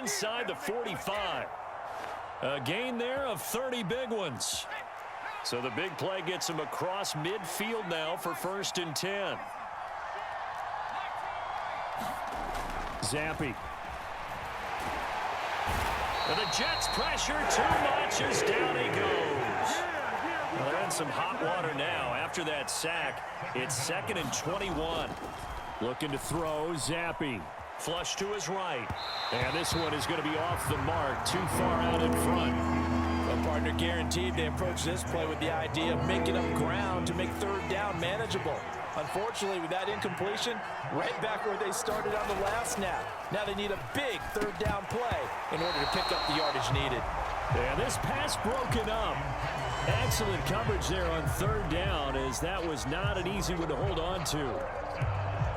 inside the 45. A gain there of 30 big ones. So the big play gets him across midfield now for 1st and 10. Zampi. And the Jets pressure too much as down he goes. Well, they're in some hot water now. After that sack, it's 2nd and 21. Looking to throw, Zampi. Flush to his right. And this one is going to be off the mark, too far out in front. Well, partner, guaranteed they approach this play with the idea of making up ground to make 3rd down manageable. Unfortunately, with that incompletion, right back where they started on the last snap. Now they need a big 3rd down play in order to pick up the yardage needed. And this pass broken up. Excellent coverage there on 3rd down, as that was not an easy one to hold on to.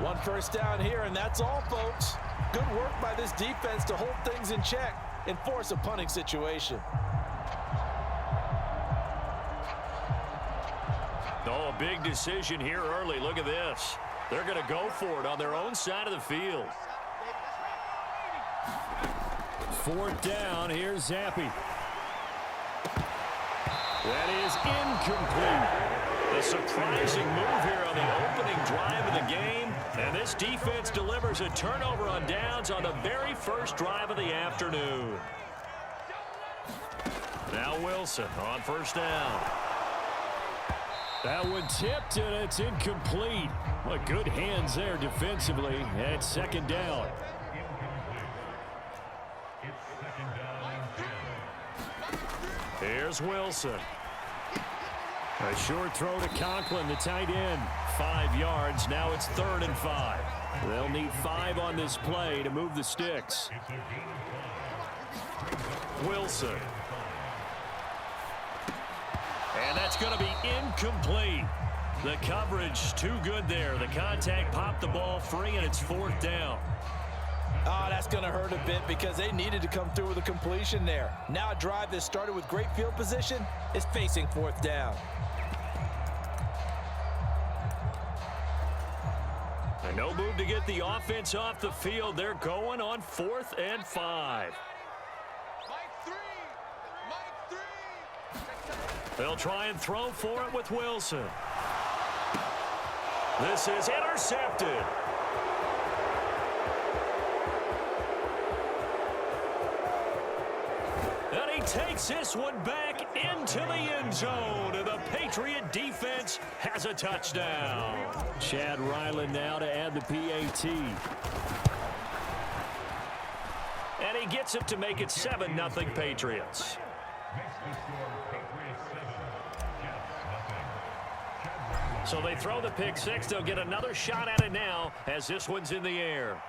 1 first down here, and that's all, folks. Good work by this defense to hold things in check and force a punting situation. Oh, a big decision here early. Look at this. They're going to go for it on their own side of the field. 4th down. Here's Zampi. That is incomplete. A surprising move here on the opening drive of the game. And this defense delivers a turnover on downs on the very first drive of the afternoon. Now Wilson on 1st down. That one tipped, and it's incomplete. Well, good hands there defensively at 2nd down. Here's Wilson. A short throw to Conklin, the tight end. 5 yards. Now it's 3rd and 5. They'll need 5 on this play to move the sticks. Wilson. And that's going to be incomplete. The coverage too good there. The contact popped the ball free, and it's 4th down. Oh, that's going to hurt a bit because they needed to come through with a completion there. Now a drive that started with great field position is facing 4th down. And no move to get the offense off the field. They're going on 4th and 5. They'll try and throw for it with Wilson. This is intercepted. And he takes this one back into the end zone. And the Patriot defense has a touchdown. Chad Ryland now to add the PAT. And he gets it to make it 7-0 Patriots. So they throw the pick 6. They'll get another shot at it now as this one's in the air.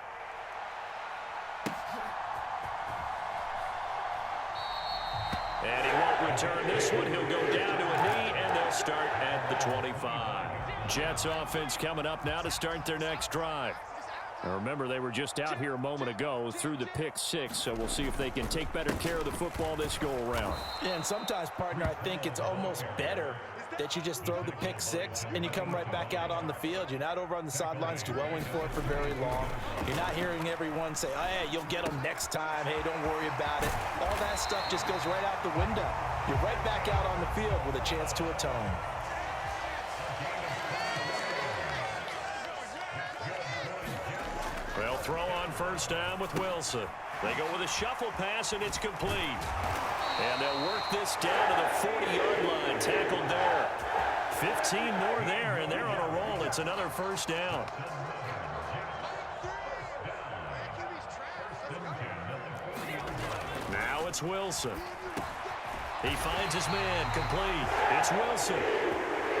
And he won't return this one. He'll go down to a knee, and they'll start at the 25. Jets offense coming up now to start their next drive. Now remember, they were just out here a moment ago through the pick 6, so we'll see if they can take better care of the football this go-around. Yeah, and sometimes, partner, I think it's almost better that you just throw the pick 6 and you come right back out on the field. You're not over on the sidelines dwelling for it for very long. You're not hearing everyone say, oh, hey, you'll get them next time. Hey, don't worry about it. All that stuff just goes right out the window. You're right back out on the field with a chance to atone. They'll throw on 1st down with Wilson. They go with a shuffle pass, and it's complete. And they'll work this down to the 40-yard line. Tackled there. 15 more there, and they're on a roll. It's another 1st down. Now it's Wilson. He finds his man, complete. It's Wilson.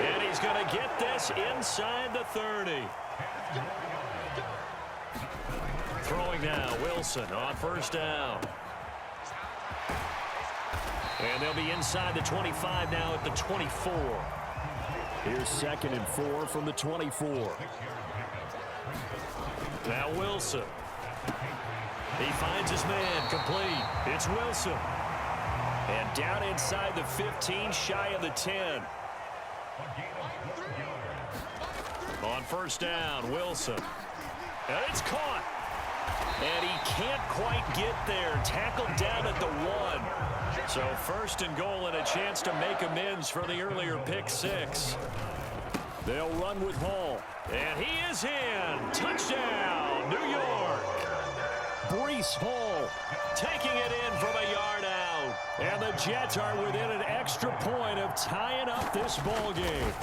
And he's going to get this inside the 30. Throwing now, Wilson on 1st down. And they'll be inside the 25 now at the 24. Here's 2nd and 4 from the 24. Now Wilson. He finds his man, complete. It's Wilson. And down inside the 15, shy of the 10. On 1st down, Wilson. And it's caught. And he can't quite get there. Tackled down at the 1. So first and goal and a chance to make amends for the earlier pick six. They'll run with Hall. And he is in. Touchdown, New York. Breece Hall taking it in from a yard out. And the Jets are within an extra point of tying up this ball game.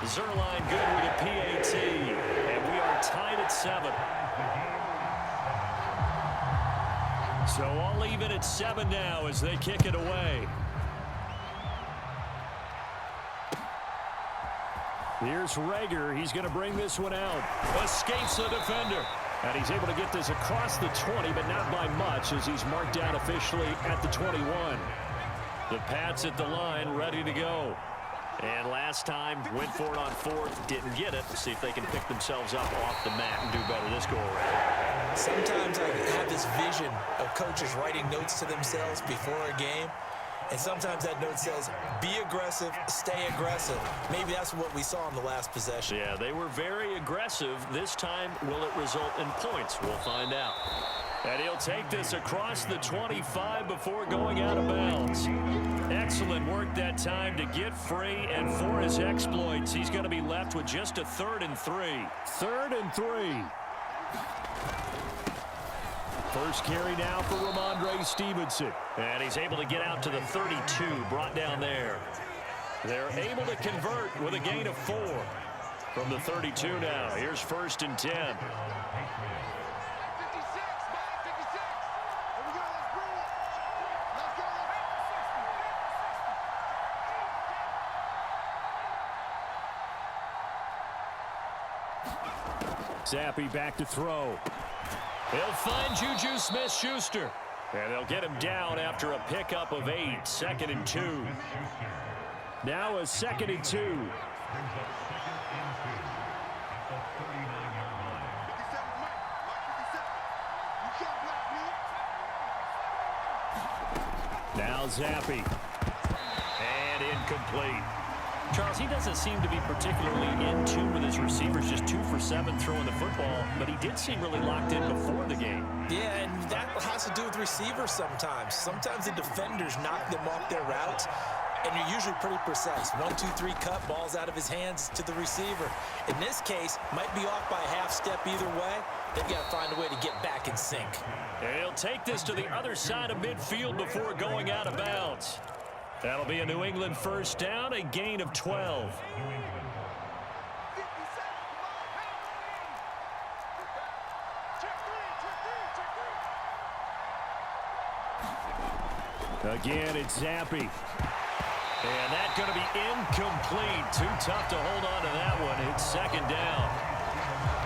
Zerline good with a PAT. And we are tied at 7. So all even at 7 now as they kick it away. Here's Rager. He's going to bring this one out. Escapes the defender. And he's able to get this across the 20, but not by much as he's marked down officially at the 21. The Pats at the line, ready to go. And last time, went for it on 4th, didn't get it. See if they can pick themselves up off the mat and do better this go-around. Sometimes I have this vision of coaches writing notes to themselves before a game. And sometimes that note says, be aggressive, stay aggressive. Maybe that's what we saw in the last possession. Yeah, they were very aggressive. This time, will it result in points? We'll find out. And he'll take this across the 25 before going out of bounds. Excellent work that time to get free, and for his exploits, he's going to be left with just a 3rd and 3. 3rd and 3. First carry now for Ramondre Stevenson. And he's able to get out to the 32, brought down there. They're able to convert with a gain of 4. From the 32 now, here's 1st and 10. Zappi back to throw. He'll find Juju Smith-Schuster. And they'll get him down after a pickup of 8. 2nd and 2. Now a 2nd and 2. Now Zappi. And incomplete. Charles, he doesn't seem to be particularly in tune with his receivers, just 2 for 7 throwing the football, but he did seem really locked in before the game. Yeah, and that has to do with receivers sometimes. Sometimes the defenders knock them off their routes, and you're usually pretty precise. 1, 2, 3 cut, balls out of his hands to the receiver. In this case, might be off by a half step either way. They've got to find a way to get back in sync. And he'll take this to the other side of midfield before going out of bounds. That'll be a New England first down, a gain of 12. Again, it's Zappi. And that's going to be incomplete. Too tough to hold on to that one. It's 2nd down.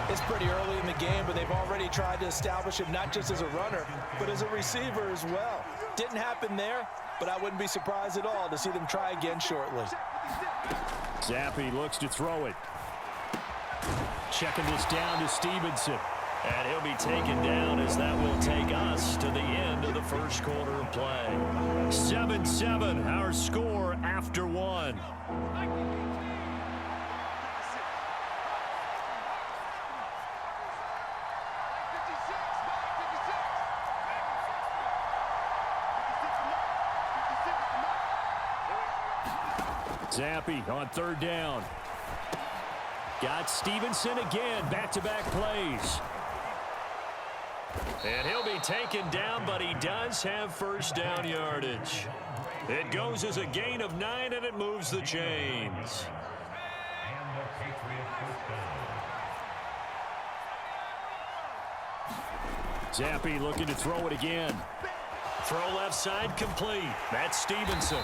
It's pretty early in the game, but they've already tried to establish him not just as a runner, but as a receiver as well. Didn't happen there, but I wouldn't be surprised at all to see them try again shortly. Zappi looks to throw it. Checking this down to Stevenson. And he'll be taken down as that will take us to the end of the first quarter of play. 7-7, our score after 1. Zappi on 3rd down. Got Stevenson again, back-to-back plays. And he'll be taken down, but he does have first down yardage. It goes as a gain of 9, and it moves the chains. Zappi looking to throw it again. Throw left side complete. That's Stevenson.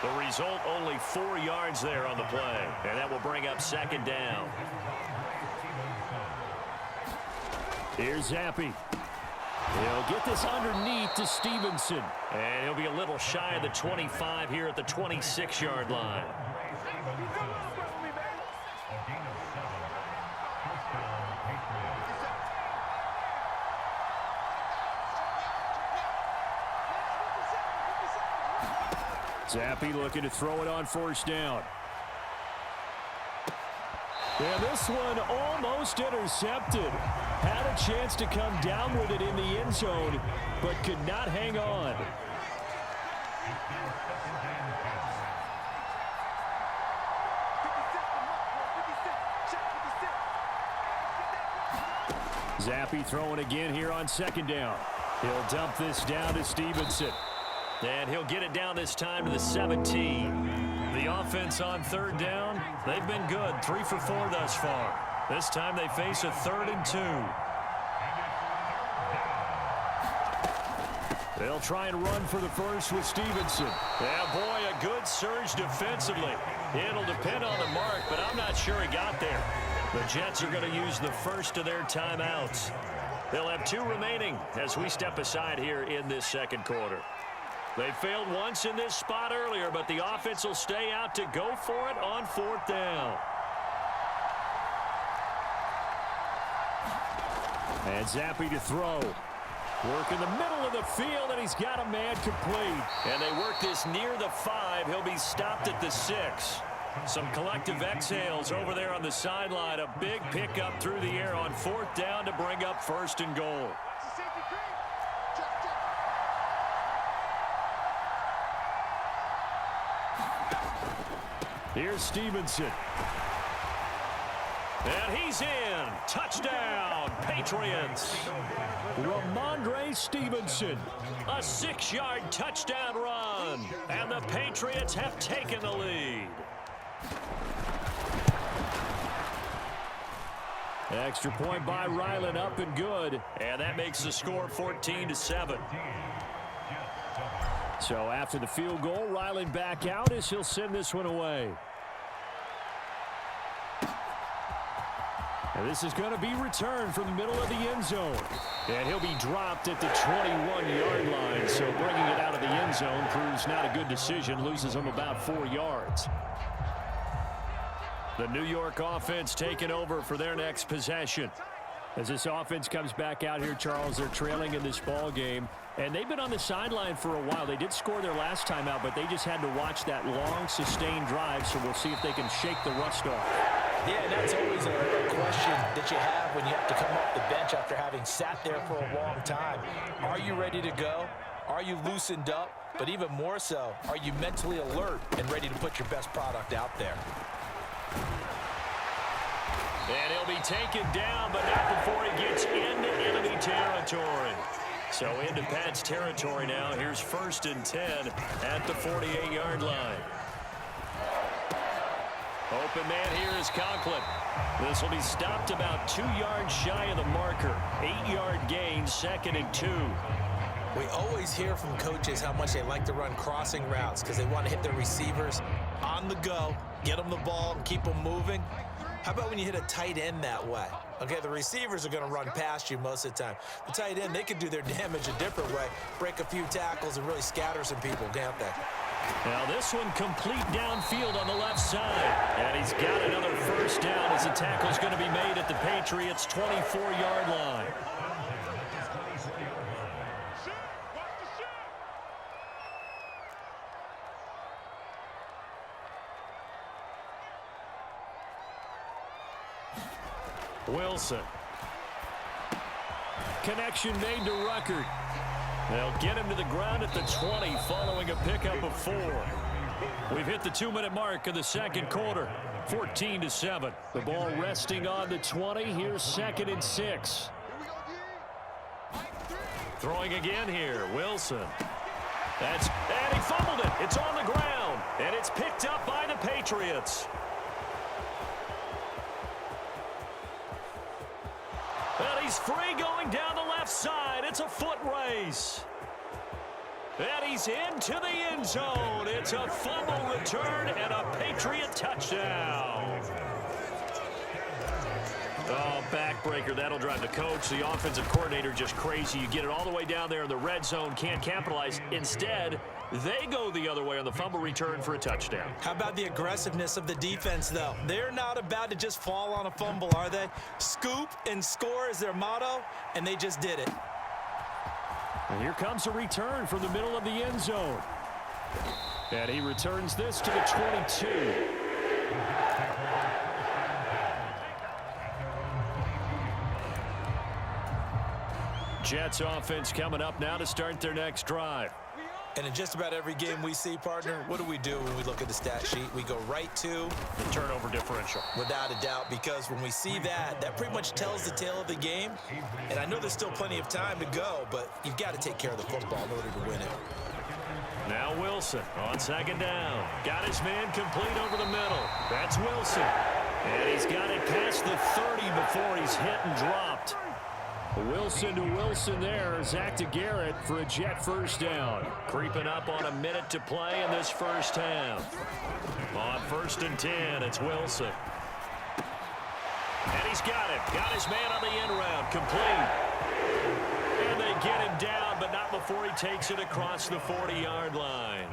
The result, only 4 yards there on the play. And that will bring up 2nd down. Here's Zappi. He'll get this underneath to Stevenson. And he'll be a little shy of the 25 here at the 26-yard line. Zappi looking to throw it on 1st down. And this one almost intercepted. Had a chance to come down with it in the end zone, but could not hang on. Zappi throwing again here on second down. He'll dump this down to Stevenson. And he'll get it down this time to the 17. The offense on third down, they've been good. 3 for 4 thus far. This time they face a 3rd and 2. They'll try and run for the first with Stevenson. Yeah, boy, a good surge defensively. It'll depend on the mark, but I'm not sure he got there. The Jets are going to use the first of their timeouts. They'll have 2 remaining as we step aside here in this second quarter. They failed once in this spot earlier, but the offense will stay out to go for it on 4th down. And Zappi to throw. Work in the middle of the field, and he's got a man complete. And they work this near the 5. He'll be stopped at the 6. Some collective exhales over there on the sideline. A big pickup through the air on 4th down to bring up 1st and goal. Here's Stevenson. And he's in. Touchdown, Patriots. Ramondre Stevenson. A 6-yard touchdown run. And the Patriots have taken the lead. Extra point by Ryland, up and good. And that makes the score 14-7. So after the field goal, Ryland back out as he'll send this one away. And this is going to be returned from the middle of the end zone. And he'll be dropped at the 21-yard line. So bringing it out of the end zone proves not a good decision. Loses him about 4 yards. The New York offense taking over for their next possession. As this offense comes back out here, Charles, they're trailing in this ball game. And they've been on the sideline for a while. They did score their last time out, but they just had to watch that long, sustained drive. So we'll see if they can shake the rust off. Yeah, that's always a question that you have when you have to come off the bench after having sat there for a long time. Are you ready to go? Are you loosened up? But even more so, are you mentally alert and ready to put your best product out there? And he'll be taken down, but not before he gets into enemy territory. So into Pat's territory now. Here's 1st and 10 at the 48-yard line. Open man here is Conklin. This will be stopped about 2 yards shy of the marker. 8-yard gain, 2nd and 2. We always hear from coaches how much they like to run crossing routes because they want to hit their receivers on the go, get them the ball, and keep them moving. How about when you hit a tight end that way? Okay, the receivers are going to run past you most of the time. The tight end, they could do their damage a different way, break a few tackles, and really scatter some people, can't they? Now this one complete downfield on the left side. And he's got another 1st down as the tackle's going to be made at the Patriots' 24-yard line. Wilson. Connection made to Ruckert. They'll get him to the ground at the 20 following a pickup of 4. We've hit the 2-minute mark of the second quarter. 14-7. The ball resting on the 20. Here's 2nd and 6. Throwing again here. Wilson. And he fumbled it. It's on the ground. And it's picked up by the Patriots. And he's free going down the left side. It's a foot race. And he's into the end zone. It's a fumble return and a Patriot touchdown. Oh, backbreaker. That'll drive the coach. The offensive coordinator just crazy. You get it all the way down there in the red zone, can't capitalize. Instead, they go the other way on the fumble return for a touchdown. How about the aggressiveness of the defense, though? They're not about to just fall on a fumble, are they? Scoop and score is their motto, and they just did it. And here comes a return from the middle of the end zone. And he returns this to the 22. Jets offense coming up now to start their next drive. And in just about every game we see, partner, what do when we look at the stat sheet? We go right to the turnover differential. Without a doubt, because when we see that, that pretty much tells the tale of the game. And I know there's still plenty of time to go, but you've got to take care of the football in order to win it. Now Wilson on second down. Got his man complete over the middle. That's Wilson. And he's got it past the 30 before he's hit and dropped. Wilson to Wilson there. Zach to Garrett for a Jet first down. Creeping up on a minute to play in this first half. On 1st and 10, it's Wilson. And he's got it. Got his man on the end round. Complete. And they get him down, but not before he takes it across the 40-yard line.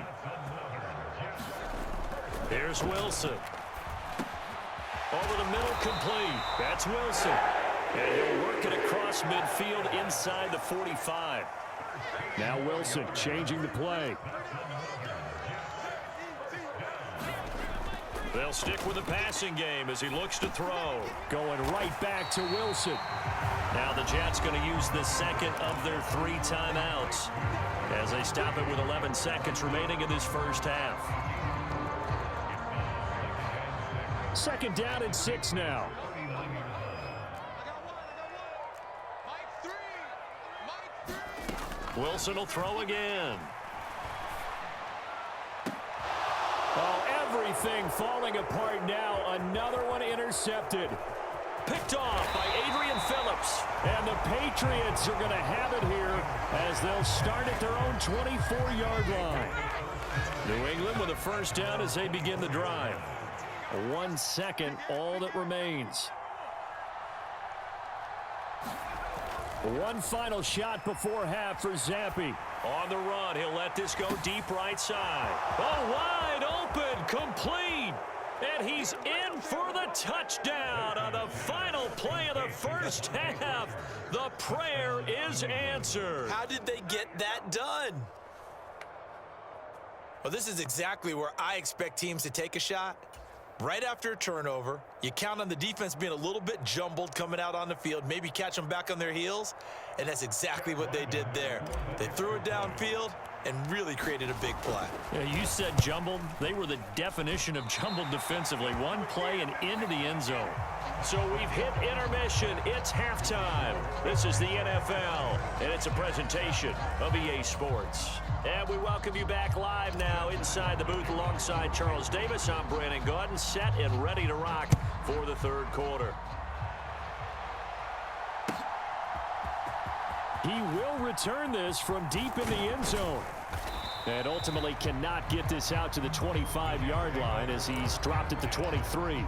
Here's Wilson. Over the middle, complete. That's Wilson. And he'll work it across midfield inside the 45. Now Wilson changing the play. They'll stick with the passing game as he looks to throw. Going right back to Wilson. Now the Jets going to use the second of their 3 timeouts as they stop it with 11 seconds remaining in this first half. 2nd down and 6 now. Wilson will throw again. Oh, everything falling apart now. Another one intercepted. Picked off by Adrian Phillips. And the Patriots are going to have it here as they'll start at their own 24-yard line. New England with a first down as they begin the drive. 1 second, all that remains. One final shot before half for Zampi. On the run, he'll let this go deep right side. Oh, wide open, complete. And he's in for the touchdown on the final play of the first half. The prayer is answered. How did they get that done? Well, this is exactly where I expect teams to take a shot. Right after a turnover, you count on the defense being a little bit jumbled coming out on the field, maybe catch them back on their heels, and that's exactly what they did there. They threw it downfield and really created a big play. Yeah, you said jumbled. They were the definition of jumbled defensively. One play and into the end zone. So we've hit intermission. It's halftime. This is the NFL, and it's a presentation of EA Sports. And we welcome you back live now inside the booth alongside Charles Davis. I'm Brandon Gaudin, set and ready to rock for the 3rd quarter. He will return this from deep in the end zone. And ultimately cannot get this out to the 25-yard line as he's dropped at the 23.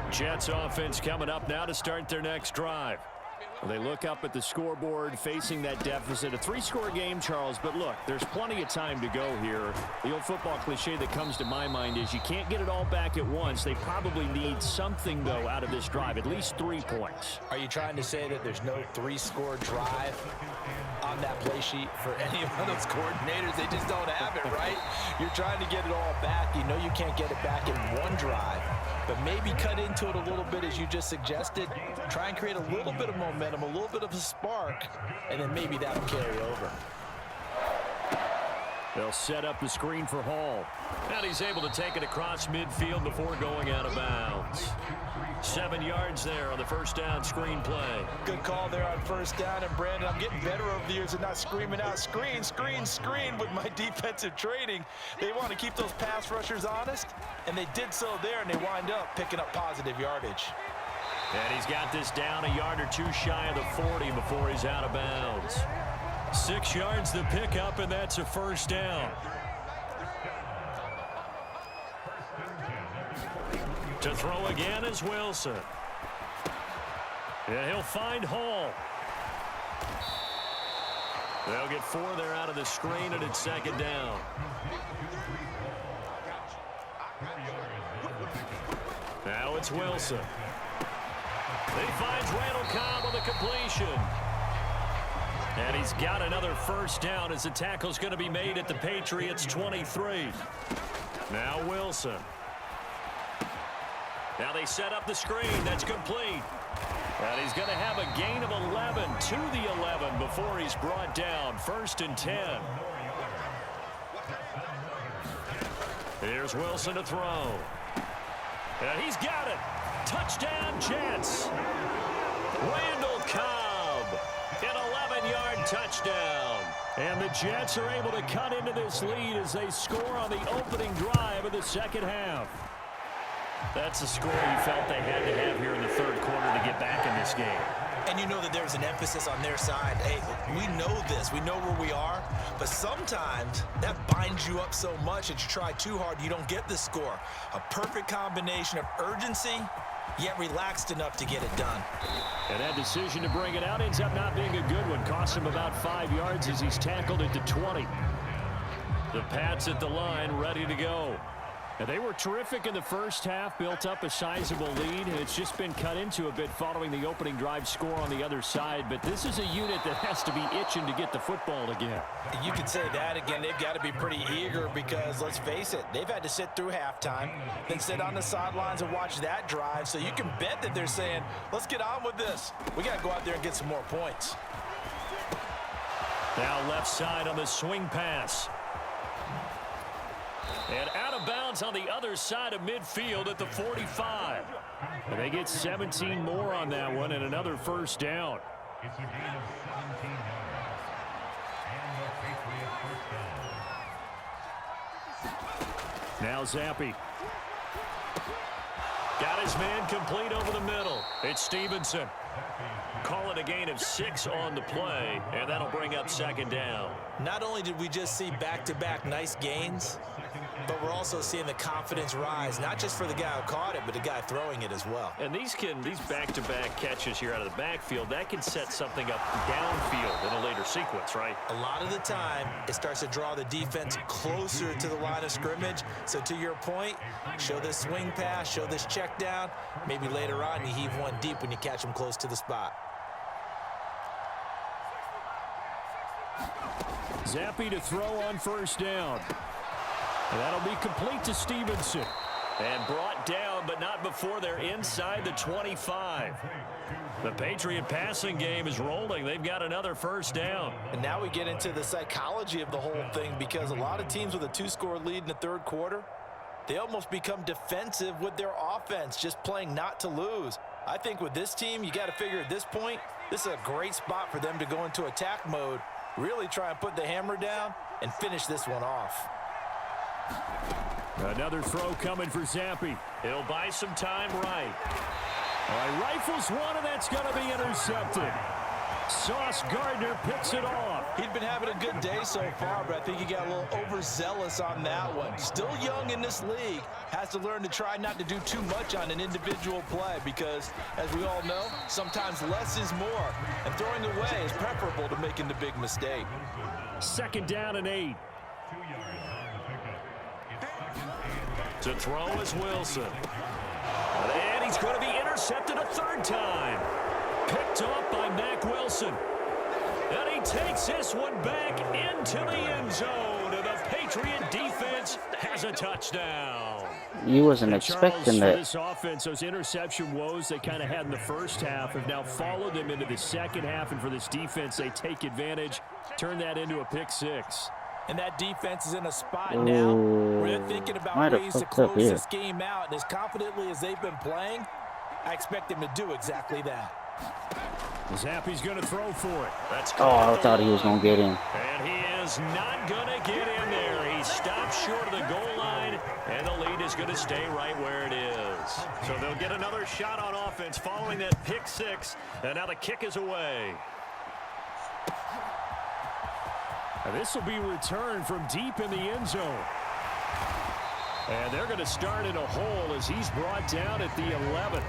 Jets offense coming up now to start their next drive. They look up at the scoreboard facing that deficit. A 3-score game, Charles, but look, there's plenty of time to go here. The old football cliche that comes to my mind is you can't get it all back at once. They probably need something, though, out of this drive, at least 3 points. Are you trying to say that there's no 3-score drive on that play sheet for any of those coordinators? They just don't have it, right? You're trying to get it all back. You know you can't get it back in one drive, but maybe cut into it a little bit as you just suggested. Try and create a little bit of momentum, a little bit of a spark, and then maybe that'll carry over. They'll set up the screen for Hall. And he's able to take it across midfield before going out of bounds. 7 yards there on the first down screen play. Good call there on first down. And Brandon, I'm getting better over the years and not screaming out screen, screen, screen with my defensive training. They want to keep those pass rushers honest, and they did so there, and they wind up picking up positive yardage. And he's got this down a yard or two shy of the 40 before he's out of bounds. 6 yards the pickup, and that's a first down. To throw again is Wilson. And he'll find Hall. They'll get 4 there out of the screen, and it's 2nd down. Now it's Wilson. He finds Randall Cobb with a completion. And he's got another first down as the tackle's going to be made at the Patriots' 23. Now Wilson. Now they set up the screen. That's complete. And he's going to have a gain of 11 to the 11 before he's brought down. 1st and 10. Here's Wilson to throw. And he's got it. Touchdown, Jets. Randall Cobb, an 11-yard touchdown. And the Jets are able to cut into this lead as they score on the opening drive of the second half. That's a score you felt they had to have here in the third quarter to get back in this game. And you know that there's an emphasis on their side. Hey, we know this. We know where we are. But sometimes that binds you up so much that you try too hard, you don't get the score. A perfect combination of urgency, yet relaxed enough to get it done. And that decision to bring it out ends up not being a good one. Cost him about 5 yards as he's tackled it to 20. The Pats at the line, ready to go. And they were terrific in the first half, built up a sizable lead, and it's just been cut into a bit following the opening drive score on the other side. But this is a unit that has to be itching to get the football again. You could say that again. They've got to be pretty eager because, let's face it, they've had to sit through halftime, then sit on the sidelines and watch that drive. So you can bet that they're saying, let's get on with this. We got to go out there and get some more points. Now left side on the swing pass. And out of bounds on the other side of midfield at the 45. And they get 17 more on that one and another first down. It's a gain of 17 yards. And the Patriot first down. Now Zappi. Got his man complete over the middle. It's Stevenson. Call it a gain of 6 on the play, and that'll bring up second down. Not only did we just see back-to-back nice gains, but we're also seeing the confidence rise, not just for the guy who caught it, but the guy throwing it as well. And these back-to-back catches here out of the backfield, that can set something up downfield in a later sequence, right? A lot of the time, it starts to draw the defense closer to the line of scrimmage. So to your point, show this swing pass, show this check down. Maybe later on you heave one deep when you catch them close to the spot. Zappi to throw on first down. And that'll be complete to Stevenson. And brought down, but not before they're inside the 25. The Patriot passing game is rolling. They've got another first down. And now we get into the psychology of the whole thing, because a lot of teams with a 2-score lead in the third quarter, they almost become defensive with their offense, just playing not to lose. I think with this team, you got to figure at this point, this is a great spot for them to go into attack mode, really try and put the hammer down and finish this one off. Another throw coming for Zappi. He'll buy some time right. All right, rifles one, and that's going to be intercepted. Sauce Gardner picks it off. He'd been having a good day so far, but I think he got a little overzealous on that one. Still young in this league. Has to learn to try not to do too much on an individual play because, as we all know, sometimes less is more. And throwing away is preferable to making the big mistake. Second down and 8. To throw is Wilson. And he's going to be intercepted a third time. Picked off by Mack Wilson. And he takes this one back into the end zone. And the Patriot defense has a touchdown. You wasn't And expecting Charles, that. for this offense, those interception woes they kind of had in the first half have now followed them into the second half. And for this defense, they take advantage, turn that into a pick 6. And that defense is in a spot now where they're thinking about ways to close this game out. And as confidently as they've been playing, I expect them to do exactly that. Zappi's going to throw for it. That's I thought he was going to get in. And he is not going to get in there. He stops short of the goal line, and the lead is going to stay right where it is. So they'll get another shot on offense following that pick 6, and now the kick is away. And this will be returned from deep in the end zone. And they're going to start in a hole as he's brought down at the 11.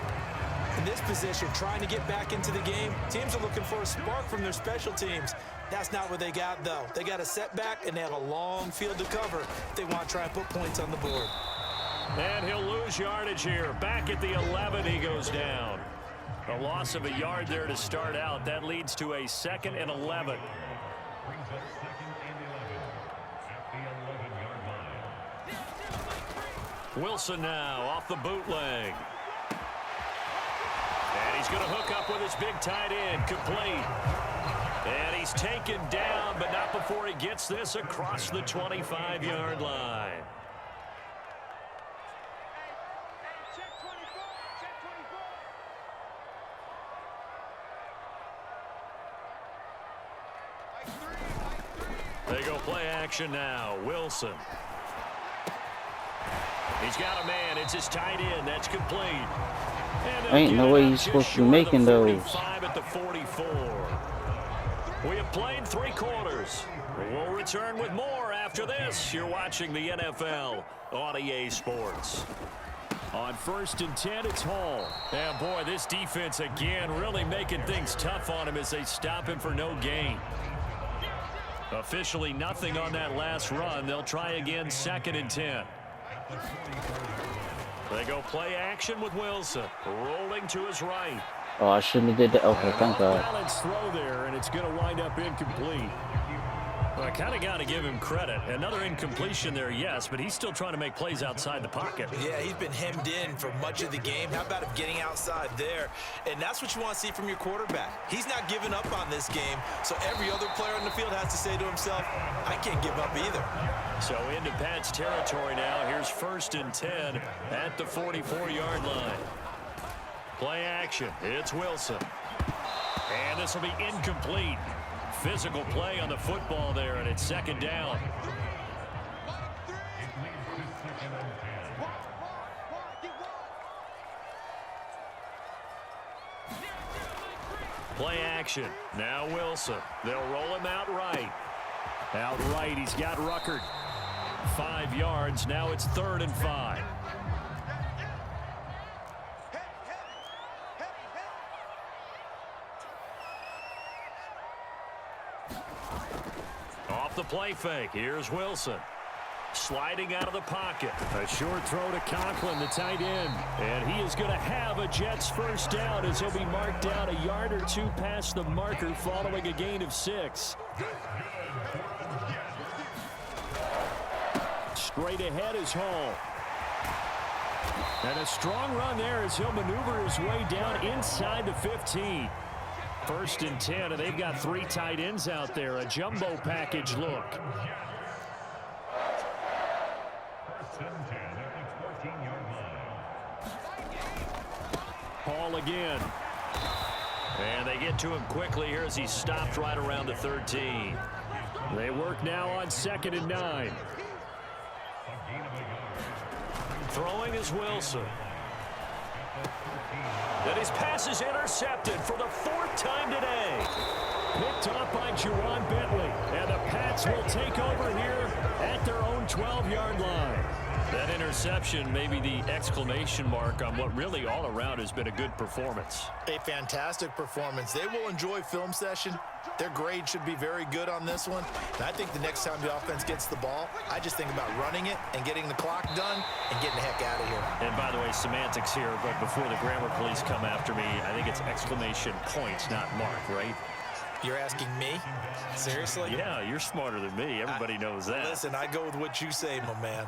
In this position, trying to get back into the game, teams are looking for a spark from their special teams. That's not what they got, though. They got a setback, and they have a long field to cover if they want to try and put points on the board. And he'll lose yardage here. Back at the 11, he goes down. A loss of a yard there to start out. That leads to a 2nd and 11. Brings up 2nd and 11 at the 11-yard line. Wilson now off the bootleg. And he's going to hook up with his big tight end, complete. And he's taken down, but not before he gets this across the 25-yard line. They go play action now. Wilson. He's got a man. It's his tight end. That's complete. Ain't no way he's supposed to be making those. At the 44. We have played 3 quarters. We'll return with more after this. You're watching the NFL on EA Sports. On 1st and 10, it's Hall. And boy, this defense again really making things tough on him as they stop him for no gain. Officially nothing on that last run. They'll try again 2nd and 10. They go play action with Wilson. Rolling to his right. Oh, I shouldn't have did that. Okay, thank God. Balance throw there, and it's going to wind up incomplete. Well, I kind of got to give him credit. Another incompletion there, yes, but he's still trying to make plays outside the pocket. Yeah, he's been hemmed in for much of the game. How about him getting outside there? And that's what you want to see from your quarterback. He's not giving up on this game, so every other player on the field has to say to himself, I can't give up either. So into Pat's territory now. Here's 1st and 10 at the 44-yard line. Play action. It's Wilson. And this will be incomplete. Physical play on the football there, and it's 2nd down. Play action. Now Wilson. They'll roll him out right. Out right, he's got Ruckert. 5 yards. Now it's 3rd and 5. Off the play fake. Here's Wilson. Sliding out of the pocket. A short throw to Conklin, the tight end. And he is going to have a Jets 1st down as he'll be marked down a yard or 2 past the marker following a gain of 6. Straight ahead is Hall. And a strong run there as he'll maneuver his way down inside the 15. 1st and 10, and they've got 3 tight ends out there. A jumbo package look. Hall again. And they get to him quickly here as he stopped right around the 13. They work now on 2nd and 9. Throwing is Wilson. And his pass is intercepted for the 4th time today. Picked off by Juwan Bentley. And the Pats will take over here at their own 12-yard line. That interception may be the exclamation mark on what really all around has been a good performance. A fantastic performance. They will enjoy film session. Their grade should be very good on this one. And I think the next time the offense gets the ball, I just think about running it and getting the clock done and getting the heck out of here. And by the way, semantics here, but before the grammar police come after me, I think it's exclamation points, not mark, right? You're asking me? Seriously? Yeah, you're smarter than me. Everybody knows that. Listen, I go with what you say, my man.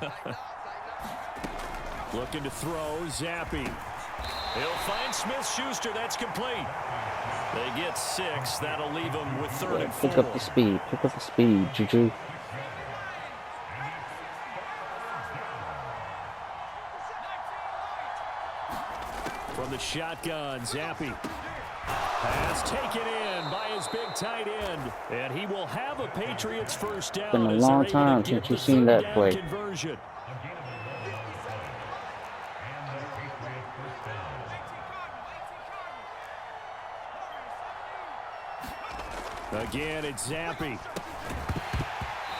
Looking to throw, Zappy. He'll find Smith-Schuster. That's complete. They get 6. That'll leave them with 3rd and 4. Pick up the speed. Pick up the speed, Juju. From the shotgun, Zappy. Pass taken in by his big tight end. And he will have a Patriots 1st down. It's been a long time since you've seen that play. Conversion. Again, it's Zappy.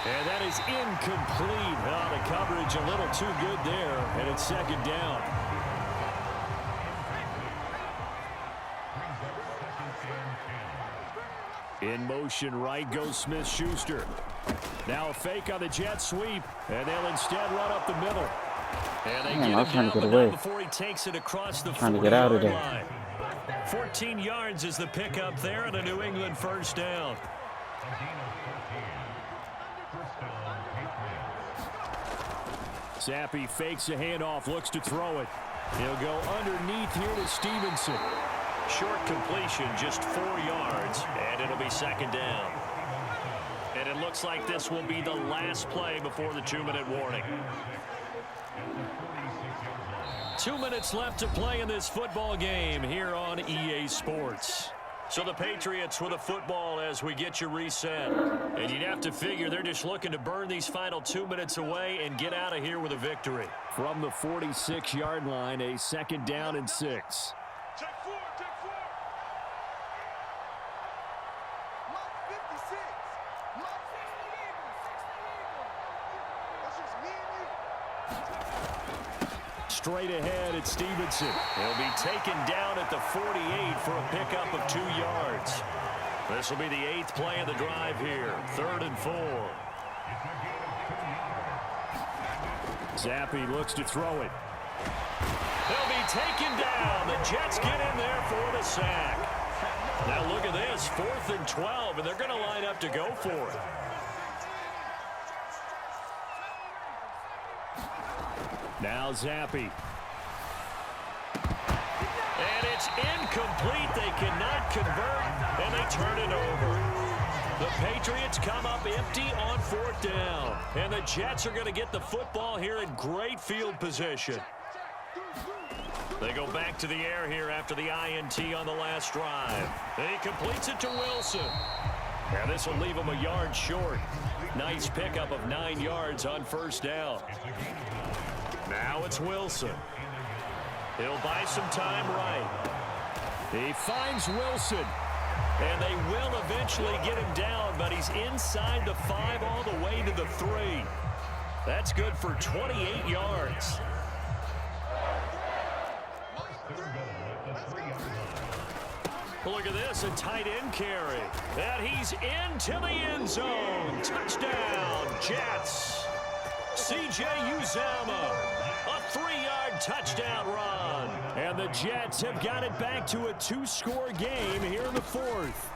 And that is incomplete. Oh, the coverage a little too good there. And it's 2nd down. In motion right goes Smith-Schuster. Now a fake on the jet sweep. And they'll instead run up the middle. And they Man, I was get trying him to down get away. before he takes it across the Trying to get out of 40-yard there. line. 14 yards is the pickup there and a New England 1st down. Zappy fakes a handoff, looks to throw it. He'll go underneath here to Stevenson. Short completion, just 4 yards, and it'll be second down. And it looks like this will be the last play before the 2-minute warning. 2 minutes left to play in this football game here on EA Sports. So the Patriots with a football as we get you reset. And you'd have to figure they're just looking to burn these final 2 minutes away and get out of here with a victory. From the 46-yard line, a second down and 6. Check 4, check 4. Mark 56. Mark 60 Eagles. 60 Eagles. That's just me and you. Straight ahead at Stevenson. He'll be taken down at the 48 for a pickup of 2 yards. This will be the 8th play of the drive here. 3rd and 4. Zappi looks to throw it. He'll be taken down. The Jets get in there for the sack. Now look at this. 4th and 12, and they're going to line up to go for it. Now Zappi. And it's incomplete. They cannot convert, and they turn it over. The Patriots come up empty on 4th down. And the Jets are going to get the football here in great field position. They go back to the air here after the INT on the last drive. And he completes it to Wilson. And this will leave him a yard short. Nice pickup of 9 yards on 1st down. Now it's Wilson. He'll buy some time right. He finds Wilson. And they will eventually get him down, but he's inside the 5 all the way to the 3. That's good for 28 yards. Look at this, a tight end carry. And he's into the end zone. Touchdown, Jets. C.J. Uzama, a 3-yard touchdown run. And the Jets have got it back to a 2-score game here in the 4th.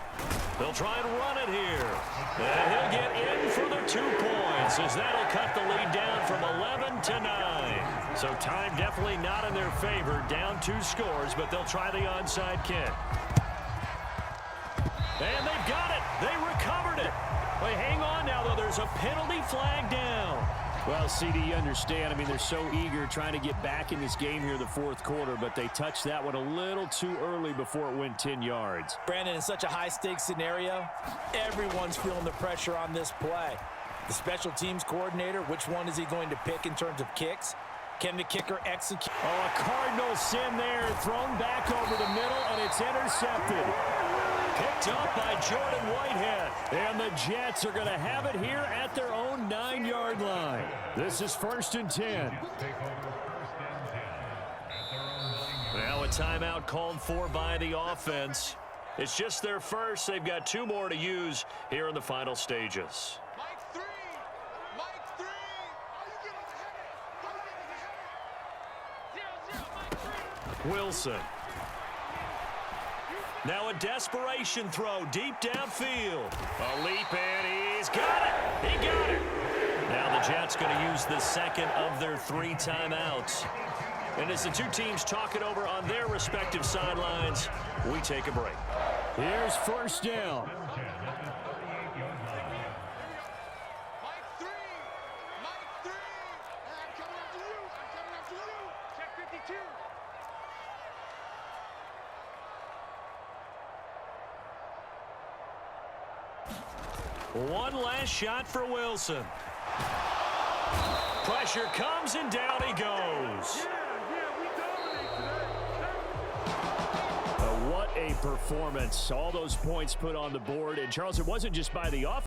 They'll try and run it here. And he'll get in for the 2 points as that'll cut the lead down from 11 to 9. So time definitely not in their favor. Down 2 scores, but they'll try the onside kick. And they've got it. They recovered it. Wait, hang on now, though. There's a penalty flag down. Well, CD, you understand. I mean, they're so eager trying to get back in this game here in the 4th quarter, but they touched that one a little too early before it went 10 yards. Brandon, in such a high-stakes scenario, everyone's feeling the pressure on this play. The special teams coordinator, which one is he going to pick in terms of kicks? Can the kicker execute? Oh, a Cardinal sin there, thrown back over the middle, and it's intercepted. Picked up by Jordan Whitehead. And the Jets are going to have it here at their own 9-yard line. This is 1st and 10. Now a timeout called for by the offense. It's just their first. They've got 2 more to use here in the final stages. Mike 3. Mike 3. Oh, you get on the header. 0-0, Mike 3. Wilson. Now a desperation throw deep downfield. A leap, and he's got it. He got it. Now the Jets going to use the second of their 3 timeouts. And as the 2 teams talk it over on their respective sidelines, we take a break. Here's 1st down. Mike 3. Mike 3. I'm coming after you. I'm coming after you. Check 52. One last shot for Wilson. Pressure comes, and down he goes. What a performance. All those points put on the board. And, Charles, it wasn't just by the offense.